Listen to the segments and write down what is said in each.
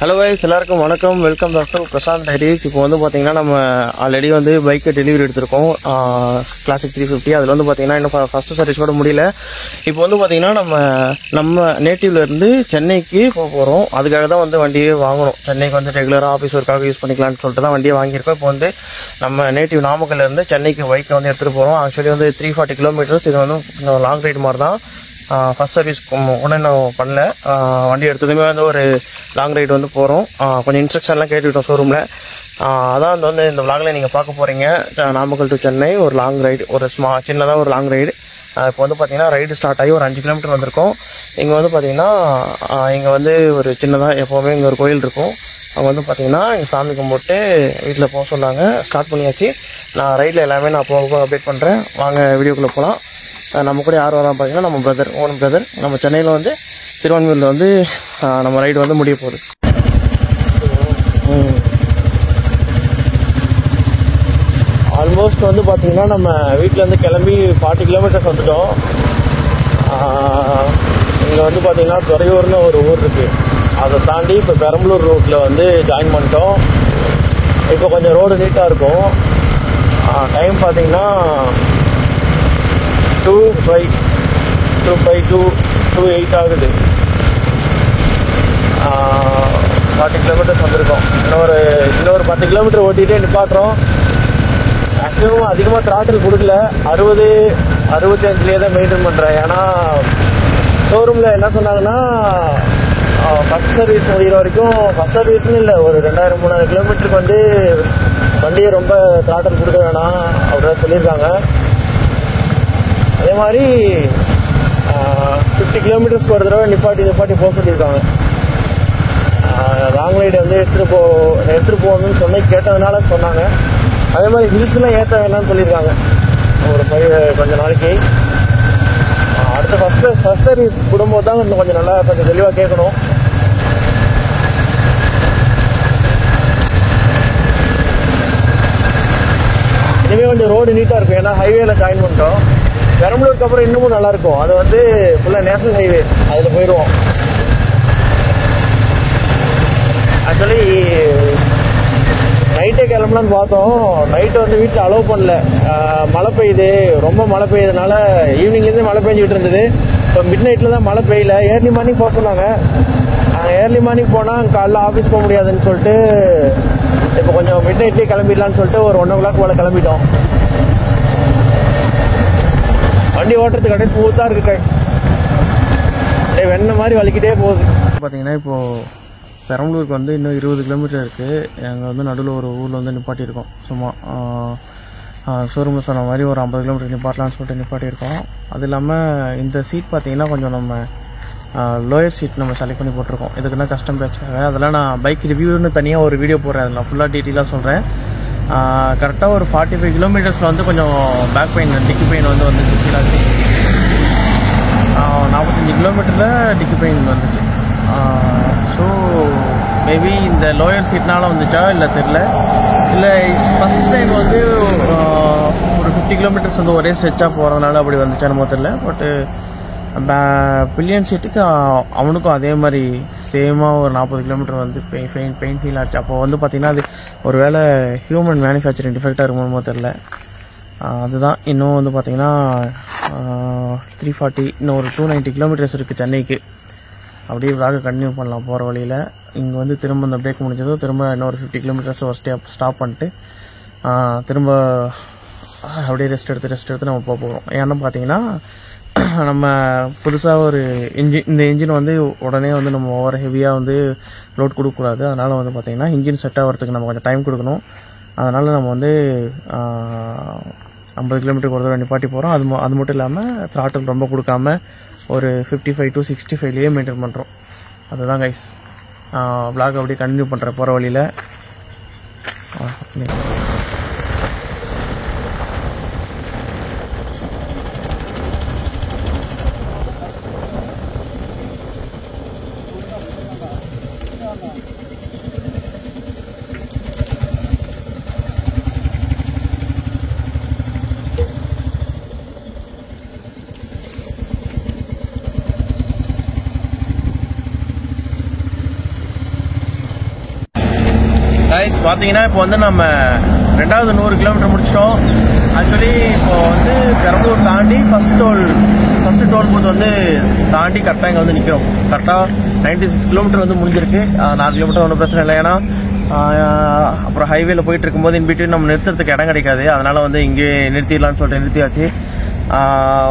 Hello guys, எல்லாருக்கும் வணக்கம். Welcome back to Prashanth diaries. இப்போ வந்து பார்த்தீங்கன்னா நம்ம ஆல்ரெடி வந்து பைக்கை டெலிவரி எடுத்திருக்கோம், கிளாசிக் 350. அதில் வந்து பார்த்தீங்கன்னா இன்னும் ஃபஸ்ட்டு சர்வீஸ் கூட முடியல. இப்போ வந்து பார்த்தீங்கன்னா நம்ம நேட்டிவ்லேருந்து சென்னைக்கு போக போகிறோம். அதுக்காக தான் வந்து வண்டியே வாங்கணும். சென்னைக்கு வந்து ரெகுலராக ஆஃபீஸ் ஒர்க்காக யூஸ் பண்ணிக்கலாம்னு சொல்லிட்டு தான் வண்டியை வாங்கியிருக்கோம். இப்போ வந்து நம்ம நேட்டிவ் நாமக்கல்லேருந்து சென்னைக்கு பைக்கை வந்து எடுத்துகிட்டு போகிறோம். ஆக்சுவலி வந்து 340 கிலோமீட்டர்ஸ். இது வந்து லாங் ரைடு மாதிரி தான். ஃபஸ்ட் சர்வீஸ் ஒன்றும் இன்னும் பண்ணல. வண்டி எடுத்ததுமே வந்து ஒரு லாங் ரைடு வந்து போகிறோம். கொஞ்சம் இன்ஸ்ட்ரக்ஷன்லாம் கேட்டுக்கிட்டோம் ஷோரூமில். அதான் வந்து இந்த விளாகில் நீங்கள் பார்க்க போகிறீங்க. நாமக்கல் டு சென்னை ஒரு லாங் ரைடு, ஒரு சின்னதாக ஒரு லாங் ரைடு. இப்போ வந்து பார்த்தீங்கன்னா ரைடு ஸ்டார்ட் ஆகி ஒரு 5 கிலோமீட்டர் வந்திருக்கோம். இங்கே வந்து பார்த்தீங்கன்னா இங்கே வந்து ஒரு சின்னதாக எப்போவுமே இங்கே ஒரு கோயில் இருக்கும். அவங்க வந்து பார்த்தீங்கன்னா இங்கே சாமி கும்பிட்டு வீட்டில் போக சொன்னாங்க. ஸ்டார்ட் பண்ணியாச்சு. நான் ரைடில் எல்லாமே நான் போக அப்டேட் பண்ணுறேன். வாங்க வீடியோக்குள்ளே போகலாம். நம்ம கூட யார் வரான் பார்த்தீங்கன்னா நம்ம ஓன் பிரதர். நம்ம சென்னையில் வந்து திருவான்மியூரில் வந்து நம்ம ரைடு வந்து முடிய போகுது. ஆல்மோஸ்ட் வந்து பார்த்தீங்கன்னா நம்ம வீட்டிலேருந்து கிளம்பி 40 கிலோமீட்டர்ஸ் வந்துட்டோம். இங்கே வந்து பார்த்தீங்கன்னா துறையூர்னு ஒரு ஊர் இருக்குது. அதை தாண்டி இப்போ பெரம்பலூர் ரோட்டில் வந்து ஜாயின் பண்ணிட்டோம். இப்போ கொஞ்சம் ரோடு நீட்டாக இருக்கும். டைம் பார்த்தீங்கன்னா 2:08 ஆகுது. 40 கிலோமீட்டர்ஸ் வந்திருக்கோம். இன்னொரு 10 கிலோமீட்டர் ஓட்டிகிட்டே நிப்பாட்டுறோம். மேக்ஸிமம் அதிகமாக த்ராட்டில் கொடுக்கல, 60-65 தான் மெயின்டைன் பண்ணுறேன். ஏன்னா ஷோரூமில் என்ன சொன்னாங்கன்னா ஃபஸ்ட் சர்வீஸ் முடிகிற வரைக்கும், ஃபஸ்ட் சர்வீஸ்னு இல்லை, ஒரு 2000-3000 கிலோமீட்டருக்கு வந்து வண்டியை ரொம்ப த்ராட்டில் கொடுக்க வேணாம் அப்படின்னு சொல்லியிருக்காங்க. அதே மாதிரி 50 கிலோமீட்டர்ஸ்க்கு ஒரு தடவை நிப்பாட்டி போக சொல்லியிருக்காங்க. லாங் ரைடு வந்து எடுத்துகிட்டு போகணும்னு கேட்டதுனால சொன்னாங்க. அதே மாதிரி ஹில்ஸ்லாம் ஏற்ற வேணாம்னு சொல்லியிருக்காங்க கொஞ்ச நாளைக்கு. அடுத்த ஃபஸ்ட் சர்வீஸ் விடும்போது தான் இன்னும் கொஞ்சம் நல்லா கொஞ்சம் தெளிவாக கேட்கணும். இனிமேல் கொஞ்சம் ரோடு நீட்டாக இருக்கும். ஏன்னா ஹைவேல ஜாயின் பண்ணிட்டோம். பெரம்பலூருக்கு அப்புறம் இன்னமும் நல்லாயிருக்கும். அது வந்து ஃபுல்லாக நேஷனல் ஹைவே, அதில் போயிடுவோம். ஆக்சுவலி நைட்டே கிளம்பலான்னு பார்த்தோம். நைட்டு வந்து வீட்டில் அலோவ் பண்ணல. மழை பெய்யுது, ரொம்ப மழை பெய்யுறதுனால ஈவினிங்லேருந்து மழை பெஞ்சிக்கிட்டு இருந்தது. இப்போ மிட் நைட்டில் தான் மழை பெய்யல. ஏர்லி மார்னிங் போக சொன்னாங்க. ஏர்லி மார்னிங் போனால் காலைல ஆஃபீஸ் போக முடியாதுன்னு சொல்லிட்டு இப்போ கொஞ்சம் மிட் நைட்லேயே கிளம்பிடலான்னு சொல்லிட்டு ஒரு 1 o'clock போல் கிளம்பிட்டோம். வண்டி ஓட்டுறதுக்கு அப்படியே ஸ்மூத்தாக இருக்குது கைஸ். அப்படியே வெண்ணெய் மாதிரி வலிக்கிட்டே போகுது. பார்த்தீங்கன்னா இப்போது பெரம்பலூருக்கு வந்து இன்னும் 20 கிலோமீட்டர் இருக்குது. எங்கள் வந்து நடுவில் ஒரு ஊரில் வந்து நிப்பாட்டியிருக்கோம். சும்மா ஷோரூமில் சொன்ன மாதிரி ஒரு 50 கிலோமீட்டர் நிப்பாட்டலான்னு சொல்லிட்டு நிப்பாட்டியிருக்கோம். அது இல்லாமல் இந்த சீட் பார்த்தீங்கன்னா கொஞ்சம் நம்ம லோயர் சீட் நம்ம செலக்ட் பண்ணி போட்டிருக்கோம். இதுக்குன்னா கஸ்டம் பேட்ச்சாக. அதெல்லாம் நான் பைக் ரிவ்யூன்னு தனியாக ஒரு வீடியோ போடுறேன். அதில் ஃபுல்லாக டீட்டெயிலாக சொல்கிறேன். கரெக்டாக ஒரு 45 கிலோமீட்டர்ஸில் வந்து கொஞ்சம் பேக் பெயின், டிக்கி பெயின் வந்து ஃபீலாச்சு. 45 கிலோமீட்டரில் டிக்கி பெயின் வந்துச்சு. ஸோ மேபி இந்த லோயர் சீட்னால வந்துச்சா இல்லை தெரில. இல்லை ஃபஸ்ட் டைம் வந்து ஒரு 50 கிலோமீட்டர்ஸ் வந்து ஒரே ஸ்ட்ரெச்சாக போகிறதுனால அப்படி வந்துச்சா நம்ம தெரில. பட்டு பில்லியன் சீட்டுக்கு அவனுக்கும் அதே மாதிரி சேமாக ஒரு 40 கிலோமீட்டர் வந்து பெயின் ஃபீல் ஆச்சு. அப்போ வந்து பார்த்திங்கன்னா அது ஒரு வேளை ஹியூமன் மேனுஃபேக்சரிங் டிஃபெக்டாக இருக்குமோ தெரில. அதுதான். இன்னும் வந்து பார்த்திங்கன்னா 340 இன்னும் ஒரு 290 கிலோமீட்டர்ஸ் இருக்குது சென்னைக்கு. அப்படியே விளாக கண்டினியூ பண்ணலாம் போகிற வழியில். இங்கே வந்து திரும்ப இந்த பிரேக் முடிஞ்சதோ திரும்ப இன்னொரு 50 கிலோமீட்டர்ஸ் ஒரு ஸ்டாப் பண்ணிட்டு திரும்ப அப்படியே ரெஸ்ட் எடுத்து நம்ம போகிறோம். ஏன்னா பார்த்தீங்கன்னா நம்ம புதுசாக ஒரு இந்த இன்ஜின் வந்து உடனே வந்து நம்ம ஓவர் ஹெவியாக வந்து லோட் கொடுக்கக்கூடாது. அதனால் வந்து பார்த்திங்கன்னா இன்ஜின் செட் ஆகிறதுக்கு நம்ம கொஞ்சம் டைம் கொடுக்கணும். அதனால் நம்ம வந்து 50 கிலோமீட்டருக்கு ஒரு தடவை நிப்பாட்டி போகிறோம். அது மட்டும் இல்லாமல் த்ராட்டில் ரொம்ப கொடுக்காம ஒரு 55 to 65 மெயின்டைன் பண்ணுறோம். அதுதான் கைஸ். விளாக் அப்படியே கண்டினியூ பண்ணுறேன் போகிற வழியில். கைஸ் பார்த்தீங்கன்னா இப்போ வந்து நம்ம 2வது 100 கிலோமீட்டர் முடிச்சிட்டோம். ஆக்சுவலி இப்போ வந்து பெரம்பலூர் தாண்டி ஃபர்ஸ்ட் டோல் பூத் வந்து தாண்டி கரெக்டாக இங்கே வந்து நிற்கிறோம். கரெக்டாக 96 கிலோமீட்டர் வந்து முடிஞ்சிருக்கு. 4 கிலோமீட்டர் ஒன்றும் பிரச்சனை இல்லை. ஏன்னா அப்புறம் ஹைவேல போயிட்டு இருக்கும்போது இன்பிட்வீன் நம்ம நிறுத்துறதுக்கு இடம் கிடைக்காது. அதனால வந்து இங்கே நிறுத்திடலான்னு சொல்லிட்டு நிறுத்தியாச்சு.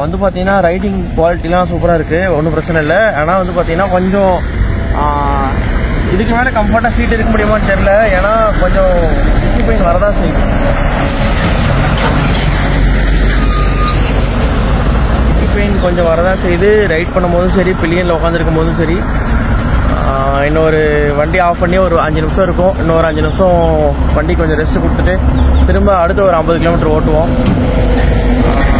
வந்து பார்த்தீங்கன்னா ரைடிங் குவாலிட்டிலாம் சூப்பராக இருக்குது, ஒன்றும் பிரச்சனை இல்லை. ஆனால் வந்து பார்த்தீங்கன்னா கொஞ்சம் இதுக்கு மேலே கம்ஃபர்ட்டாக சீட் இருக்க முடியுமான்னு தெரியல. ஏன்னா கொஞ்சம் கிக்கி பெயின் வரதான் செய்யுது. கிக்கி பெயின் கொஞ்சம் வரதான் செய்யுது. ரைட் பண்ணும்போதும் சரி, பில்லியனில் உட்காந்துருக்கும் போதும் சரி. இன்னொரு வண்டி ஆஃப் பண்ணி ஒரு 5 நிமிஷம் இருக்கும். இன்னொரு 5 நிமிஷம் வண்டி கொஞ்சம் ரெஸ்ட் கொடுத்துட்டு திரும்ப அடுத்து ஒரு 50 கிலோமீட்டர் ஓட்டுவோம்.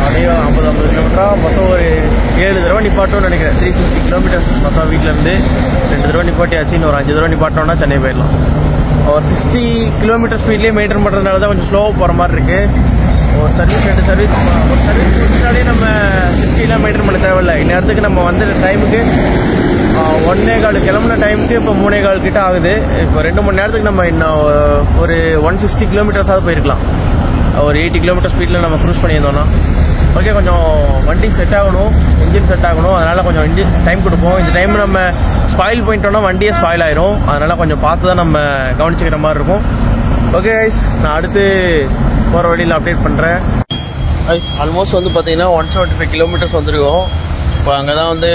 அப்படியே 50 கிலோமீட்டராக மொத்தம் ஒரு 7 தடவை நிப்பாட்டோம்னு நினைக்கிறேன். 350 கிலோமீட்டர்ஸ் மொத்தம். வீட்டிலேருந்து 2 தடவை நிப்பாட்டியாச்சு. இன்னொரு 5 தடவை நிப்பாட்டோம்னா சென்னை போயிடலாம். ஒரு 60 கிலோமீட்டர் ஸ்பீட்லேயே மெயின்டைன் பண்ணுறதுனால தான் கொஞ்சம் ஸ்லோவாக போகிற மாதிரி இருக்குது. ஒரு சர்வீஸ் 2 சர்வீஸ் முடிச்சாலே நம்ம 60 மெயின்டைன் பண்ண தேவையில்லை. இந்நேரத்துக்கு நம்ம வந்து டைமுக்கு 1:15 கிளம்புன டைமுக்கு இப்போ 3:15 கிட்ட ஆகுது. இப்போ 2 மணி நேரத்துக்கு நம்ம இன்னும் ஒரு 160 கிலோமீட்டர்ஸாவது போயிருக்கலாம். ஒரு 80 கிலோமீட்டர் ஸ்பீடில் நம்ம க்ரூஸ் பண்ணியிருந்தோம்னா ஓகே. கொஞ்சம் வண்டி செட் ஆகணும், இன்ஜின் செட் ஆகணும். அதனால் கொஞ்சம் இன்ஜின் டைம் கொடுப்போம். இந்த டைம் நம்ம ஸ்பாயில் பண்ணிட்டோம்னா வண்டியே ஸ்பாயில் ஆயிரும். அதனால் கொஞ்சம் பார்த்து தான் நம்ம கவனிச்சுக்கிற மாதிரி இருக்கும். ஓகே கைஸ், நான் அடுத்து போகிற வழியில் அப்டேட் பண்ணுறேன். கைஸ் ஆல்மோஸ்ட் வந்து பார்த்தீங்கன்னா 175 கிலோமீட்டர்ஸ் வந்துருக்கோம். இப்போ அங்கே தான் வந்து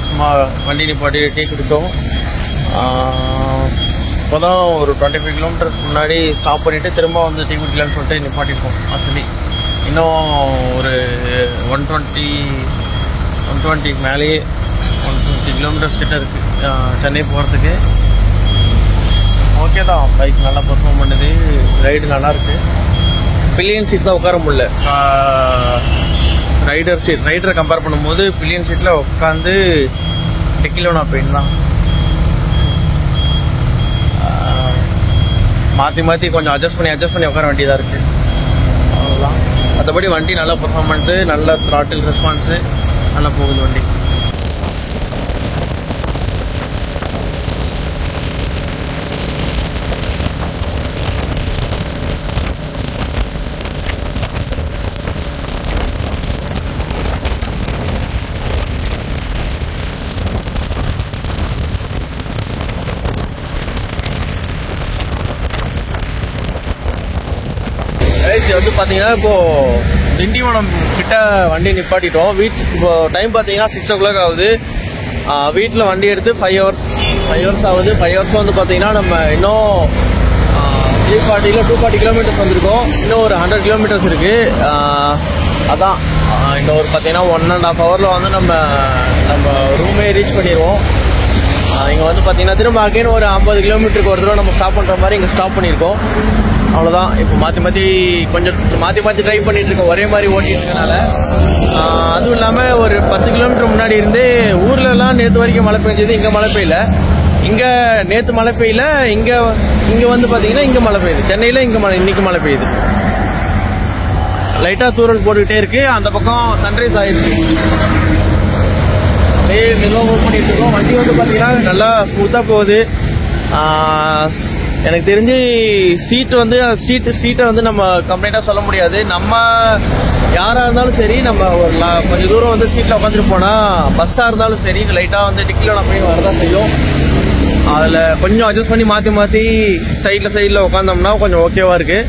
சும்மா வண்டி நிப்பாட்டி டீ குடித்தோம். இப்போ தான் ஒரு 25 கிலோமீட்டருக்கு முன்னாடி ஸ்டாப் பண்ணிவிட்டு திரும்ப வந்து டீ குடிக்கலான்னு சொல்லிட்டு நிப்பாட்டிருக்கோம். ஆக்சுவலி இன்னும் ஒரு 120 மேலேயே 150 கிலோமீட்டர்ஸ் கிட்ட இருக்குது சென்னை போகிறதுக்கு. ஓகே தான், பைக் நல்லா பர்ஃபார்ம் பண்ணுது, ரைடு நல்லாயிருக்கு. பில்லியன் சீட் தான் உட்கார முடியல. ரைடரை கம்பேர் பண்ணும்போது பில்லியன் சீட்டில் உட்காந்து டெக்கிலோனா பெயின் தான். மாற்றி கொஞ்சம் அட்ஜஸ்ட் பண்ணி உட்கார வேண்டியதாக இருக்குது. அவ்வளோதான். மற்றபடி வண்டி நல்ல பர்ஃபார்மன்ஸு, நல்ல த்ராட்டில் ரெஸ்பான்ஸு, நல்லா போகுது வண்டி. வந்து பார்த்தீங்கன்னா இப்போது திண்டிவனம் கிட்ட வண்டி நிப்பாட்டிட்டோம். இப்போ டைம் பார்த்தீங்கன்னா 6 o'clock ஆகுது. வீட்டில் வண்டி எடுத்து 5 hours ஆகுது. 5 hours வந்து பார்த்தீங்கன்னா நம்ம இன்னும் 240 கிலோமீட்டர்ஸ் வந்திருக்கோம். இன்னும் ஒரு 100 கிலோமீட்டர்ஸ் இருக்குது. அதான் இன்னும் ஒரு பார்த்தீங்கன்னா 1.5 hours வந்து நம்ம ரூமே ரீச் பண்ணிடுவோம். இங்கே வந்து பார்த்தீங்கன்னா திரும்ப அகைன் ஒரு 50 கிலோமீட்டருக்கு ஒரு தடவை நம்ம ஸ்டாப் பண்ணுற மாதிரி இங்கே ஸ்டாப் பண்ணியிருக்கோம். அவ்வளோதான். இப்போ மாற்றி ட்ரைவ் பண்ணிட்டு இருக்கோம், ஒரே மாதிரி ஓட்டிட்டு இருக்கனால. அதுவும் இல்லாமல் ஒரு 10 கிலோமீட்டர் முன்னாடி இருந்து ஊர்லலாம் நேற்று வரைக்கும் மழை பெஞ்சது, இங்கே மழை பெய்யல. இங்கே நேற்று மழை பெய்யல, இங்கே வந்து பார்த்தீங்கன்னா இங்கே மழை பெய்யுது. சென்னையில் இன்னைக்கு மழை பெய்யுது. லைட்டாக தூரல் போட்டுக்கிட்டே இருக்கு. அந்த பக்கம் சன்ரைஸ் ஆயிருக்கு. அப்படியே மெதுவாக மூவ் பண்ணிட்டு இருக்கோம். வண்டி வந்து பார்த்தீங்கன்னா நல்லா ஸ்மூத்தாக போகுது. எனக்கு தெரிஞ்சு சீட்டை வந்து நம்ம கம்ப்ளைண்டாக சொல்ல முடியாது. நம்ம யாராக இருந்தாலும் சரி, நம்ம ஒரு கொஞ்சம் தூரம் வந்து சீட்டில் உட்காந்துட்டு போனால், பஸ்ஸாக இருந்தாலும் சரி, லைட்டாக வந்து டிக்கிலோட போய் வரதான் செய்யும். அதில் கொஞ்சம் அட்ஜஸ்ட் பண்ணி மாற்றி சைடில் உட்காந்தோம்னா கொஞ்சம் ஓகேவாக இருக்குது.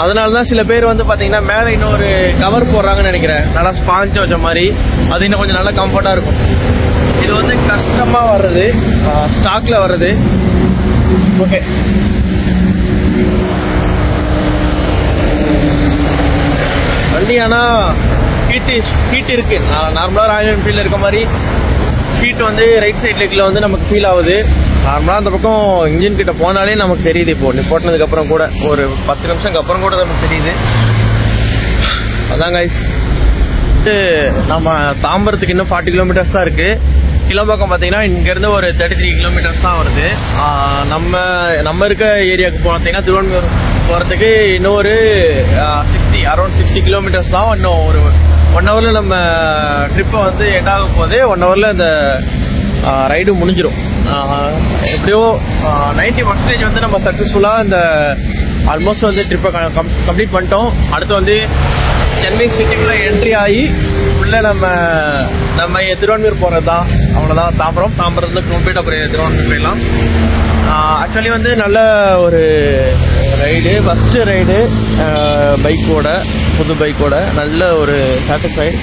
அதனால தான் சில பேர் வந்து பார்த்தீங்கன்னா மேலே இன்னொரு கவர் போடுறாங்கன்னு நினைக்கிறேன், நல்லா ஸ்பாஞ்ச் வச்ச மாதிரி. அது இன்னும் கொஞ்சம் நல்லா கம்ஃபர்ட்டாக இருக்கும். இது வந்து கஷ்டமாக வர்றது, ஸ்டாக்கில் வர்றது. ஓகே, வண்டி ஆனால் ஹீட் இருக்கு. நார்மலாக ராயல் என்ஃபீல்டில் இருக்க மாதிரி ஹீட் வந்து ரைட் சைட் லெக்கில் வந்து நமக்கு ஃபீல் ஆகுது. நார்மலாக அந்த பக்கம் இன்ஜின் கிட்ட போனாலே நமக்கு தெரியுது. இப்போ போட்டதுக்கப்புறம் கூட ஒரு 10 நிமிஷத்துக்கு அப்புறம் கூட நமக்கு தெரியுது. அதான் கைஸ், நம்ம தாம்பரத்துக்கு இன்னும் 40 கிலோமீட்டர்ஸ் தான் இருக்குது. கிலோம்பக்கம் பார்த்தீங்கன்னா இங்கேருந்து ஒரு 33 கிலோமீட்டர்ஸ் தான் வருது. நம்ம இருக்க ஏரியாவுக்கு பார்த்தீங்கன்னா திருவண்ணூர் போகிறதுக்கு இன்னும் ஒரு அரௌண்ட் 60 கிலோமீட்டர்ஸ் தான். இன்னும் ஒரு 1 ஹவரில் நம்ம ட்ரிப்பை வந்து எண்ட் ஆக போகுது. 1 ஹவரில் இந்த ரைடு முடிஞ்சிடும். எப்படியோ 90% வந்து நம்ம சக்ஸஸ்ஃபுல்லாக இந்த ஆல்மோஸ்ட் வந்து ட்ரிப்பை கம்ப்ளீட் பண்ணிட்டோம். அடுத்து வந்து சென்னை சிட்டிக்குள்ளே என்ட்ரி ஆகி உள்ளே நம்ம திருவான்மையூர் போகிறது தான், அவ்வளோதான். தாம்பரத்துல கம்ப்ளீட் அப்புறம் திருவான்மையூர் போயிடலாம். ஆக்சுவலி வந்து நல்ல ஒரு ரைடு, ஃபஸ்ட்டு ரைடு பைக்கோட, புது பைக்கோட நல்ல ஒரு சாட்டிஸ்ஃபைடு.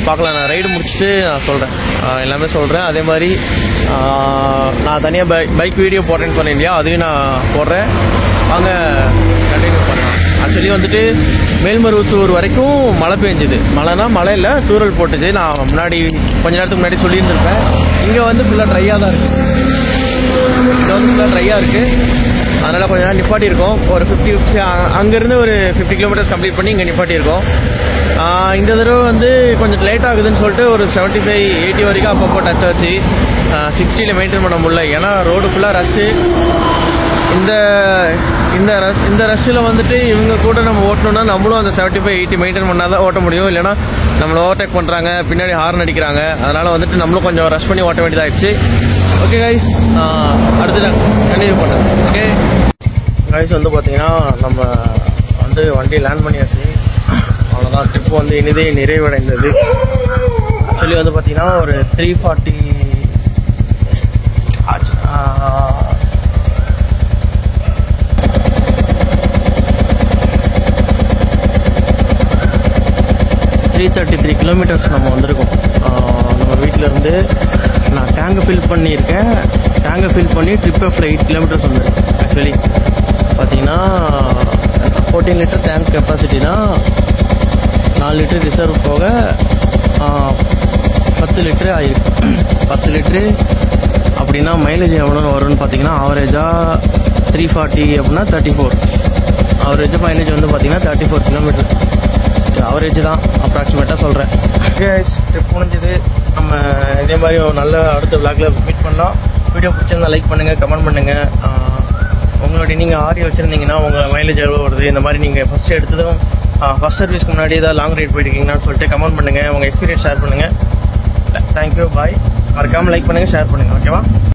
பார்க்கலாம், நான் ரைடு முடிச்சுட்டு நான் சொல்கிறேன், எல்லாமே சொல்கிறேன். அதே மாதிரி நான் தனியாக பைக் வீடியோ போடுறேன்னு சொன்னேன் இல்லையா, அதையும் நான் போடுறேன், வாங்க கண்டினியூ பண்ணலாம். ஆக்சுவலி வந்துட்டு மேல்மருவத்தூர் வரைக்கும் மழை பெஞ்சுது. மழை இல்லை, தூறல் போட்டுச்சு. நான் முன்னாடி கொஞ்ச நேரத்துக்கு முன்னாடி சொல்லியிருந்திருப்பேன். இங்கே வந்து ஃபுல்லாக ட்ரையாக தான் இருக்குது. இங்கே வந்து ஃபுல்லாக ட்ரையாக இருக்குது. அதனால் கொஞ்சம் நேரம் நிப்பாட்டியிருக்கோம். ஒரு 50 அங்கேருந்து ஒரு 50 கிலோமீட்டர்ஸ் கம்ப்ளீட் பண்ணி இங்கே நிப்பாட்டியிருக்கோம். இந்த தடவை வந்து கொஞ்சம் லேட் ஆகுதுன்னு சொல்லிட்டு ஒரு 75-80 வரைக்கும் அப்பப்போ டச் ஆச்சு. 60 மெயின்டைன் பண்ண முடியல, ஏன்னா ரோடு ஃபுல்லாக ரஷ்ஷு. இந்த ரஷ்ஷில் வந்துட்டு இவங்க கூட நம்ம ஓட்டணும்னா நம்மளும் அந்த 75-80 மெயின்டைன் பண்ணால் தான் ஓட்ட முடியும். இல்லைனா நம்மளை ஓவர்டேக் பண்ணுறாங்க, பின்னாடி ஹார்ன் அடிக்கிறாங்க. அதனால் வந்துட்டு நம்மளும் கொஞ்சம் ரஷ் பண்ணி ஓட்ட வேண்டியதாகிடுச்சு. ஓகே கைஸ், அடுத்து நான் கண்டினியூ பண்ணுறேன். ஓகே கைஸ், வந்து பார்த்தீங்கன்னா நம்ம வந்து வண்டி லேண்ட் பண்ணியாச்சு. அவ்வளோதான், ட்ரிப் வந்து இனிதே நிறைவடைந்தது. ஆக்சுவலி வந்து பார்த்தீங்கன்னா ஒரு 340 333 கிலோமீட்டர்ஸ் நம்ம வந்திருக்கோம். நம்ம வீட்டிலேருந்து நான் டேங்கை ஃபில் பண்ணியிருக்கேன். டேங்கை ஃபில் பண்ணி ட்ரிப் எஃப்ல 8 கிலோமீட்டர்ஸ் வந்திருக்கேன். ஆக்சுவலி பார்த்தீங்கன்னா 14 லிட்டர் டேங்க் கெப்பாசிட்டினா 4 லிட்டர் ரிசர்வ் போக 10 லிட்டரு ஆகிருக்கு. 10 லிட்டரு அப்படின்னா மைலேஜ் எவ்வளோ வரும்னு பார்த்தீங்கன்னா ஆவரேஜாக 340 அப்படின்னா 34. ஆவரேஜாக மைலேஜ் வந்து பார்த்தீங்கன்னா 34 கிலோமீட்டர் ஆவரேஜ் தான், அப்ராக்சிமேட்டாக சொல்கிறேன். கைஸ், ட்ரிப் முடிஞ்சது. நம்ம இதே மாதிரி நல்ல அடுத்த விளாகில் மீட் பண்ணலாம். வீடியோ பிடிச்சிருந்தா லைக் பண்ணுங்கள், கமெண்ட் பண்ணுங்கள். உங்களுடைய நீங்கள் ஆரி வச்சுருந்தீங்கன்னா உங்கள் மைலேஜ் எவ்வளோ வருது, இந்த மாதிரி நீங்கள் ஃபஸ்ட்டு எடுத்ததும் ஃபஸ்ட் சர்வீஸ்க்கு முன்னாடி ஏதாவது லாங் ரைட் போயிட்டுருக்கீங்கன்னு சொல்லிட்டு கமெண்ட் பண்ணுங்கள், உங்கள் எக்ஸ்பீரியன்ஸ் ஷேர் பண்ணுங்கள். தேங்க்யூ, பாய். மறக்காமல் லைக் பண்ணுங்கள், ஷேர் பண்ணுங்கள். ஓகேவா?